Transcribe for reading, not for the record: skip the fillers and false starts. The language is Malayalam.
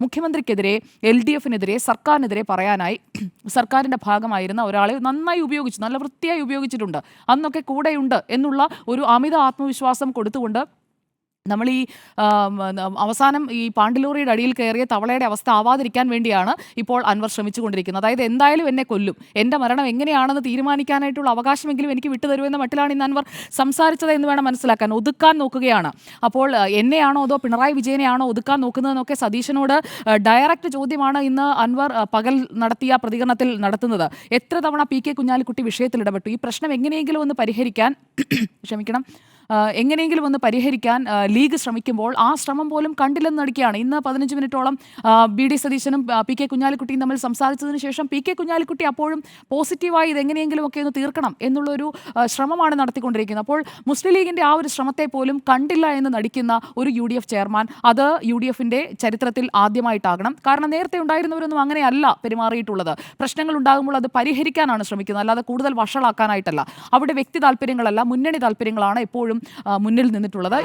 മുഖ്യമന്ത്രിക്കെതിരെ, LDFനെതിരെ, സർക്കാരിനെതിരെ പറയാനായി സർക്കാരിൻ്റെ ഭാഗമായിരുന്ന ഒരാളെ നന്നായി ഉപയോഗിച്ചു, നല്ല വൃത്തിയായി ഉപയോഗിച്ചിട്ടുണ്ട്. അന്നൊക്കെ കൂടെയുണ്ട് എന്നുള്ള ഒരു അമിത ആത്മവിശ്വാസം കൊടുത്തുകൊണ്ട് നമ്മൾ ഈ അവസാനം ഈ പാണ്ടിലോറിയുടെ അടിയിൽ കയറിയ തവളയുടെ അവസ്ഥ ആവാതിരിക്കാൻ വേണ്ടിയാണ് ഇപ്പോൾ അൻവർ ശ്രമിച്ചുകൊണ്ടിരിക്കുന്നത്. അതായത് എന്തായാലും എന്നെ കൊല്ലും, എൻ്റെ മരണം എങ്ങനെയാണെന്ന് തീരുമാനിക്കാനായിട്ടുള്ള അവകാശമെങ്കിലും എനിക്ക് വിട്ടുതരുമെന്ന മട്ടിലാണ് ഇന്ന് അൻവർ സംസാരിച്ചത് എന്ന് വേണം മനസ്സിലാക്കാൻ. ഒതുക്കാൻ നോക്കുകയാണ്. അപ്പോൾ എന്നെയാണോ അതോ പിണറായി വിജയനെയാണോ ഒതുക്കാൻ നോക്കുന്നതെന്നൊക്കെ സതീശനോട് ഡയറക്റ്റ് ചോദ്യമാണ് ഇന്ന് അൻവർ പകൽ നടത്തിയ പ്രതികരണത്തിൽ നടത്തുന്നത്. എത്ര തവണ PK കുഞ്ഞാലിക്കുട്ടി വിഷയത്തിൽ ഇടപെട്ടു. ഈ പ്രശ്നം എങ്ങനെയെങ്കിലും ഒന്ന് പരിഹരിക്കാൻ എങ്ങനെയെങ്കിലും ഒന്ന് പരിഹരിക്കാൻ ലീഗ് ശ്രമിക്കുമ്പോൾ ആ ശ്രമം പോലും കണ്ടില്ലെന്ന് നടിക്കുകയാണ്. ഇന്ന് 15 മിനിറ്റോളം BD സതീശനും PK കുഞ്ഞാലിക്കുട്ടിയും തമ്മിൽ സംസാരിച്ചതിന് ശേഷം PK കുഞ്ഞാലിക്കുട്ടി അപ്പോഴും പോസിറ്റീവായി ഇതെങ്ങനെയെങ്കിലും ഒക്കെ ഒന്ന് തീർക്കണം എന്നുള്ളൊരു ശ്രമമാണ് നടത്തിക്കൊണ്ടിരിക്കുന്നത്. അപ്പോൾ മുസ്ലിം ലീഗിൻ്റെ ആ ഒരു ശ്രമത്തെ പോലും കണ്ടില്ല എന്ന് നടിക്കുന്ന ഒരു UDF ചെയർമാൻ, അത് UDFൻ്റെ ചരിത്രത്തിൽ ആദ്യമായിട്ടാകണം. കാരണം നേരത്തെ ഉണ്ടായിരുന്നവരൊന്നും അങ്ങനെയല്ല പെരുമാറിയിട്ടുള്ളത്. പ്രശ്നങ്ങൾ ഉണ്ടാകുമ്പോൾ അത് പരിഹരിക്കാനാണ് ശ്രമിക്കുന്നത്, അല്ലാതെ കൂടുതൽ വഷളാക്കാനായിട്ടല്ല. അവിടെ വ്യക്തി താല്പര്യങ്ങളല്ല, മുന്നണി താല്പര്യങ്ങളാണ് എപ്പോഴും മുന്നിൽ നിന്നിട്ടുള്ളത്.